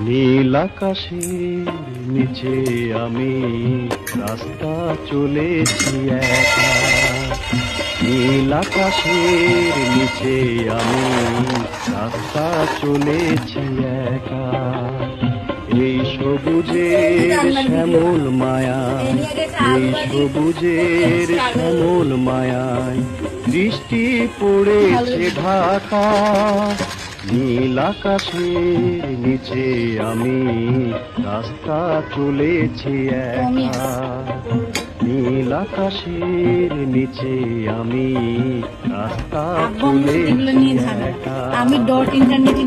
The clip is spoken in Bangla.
নীল আকাশের নিচে আমি রাস্তা চলেছি একা। নীল আকাশের নিচে আমি রাস্তা চলেছি একা। এই সবুজের শ্যামল মায়ায়, এই সবুজের শ্যামল মায়ায় বৃষ্টি পড়েছে ঢাকা। নীল আকাশের নিচে আমি রাস্তা চলেছি একা। নীল আকাশের নিচে আমি রাস্তা চলেছি একা। আমি ডট ইন্টারনেটে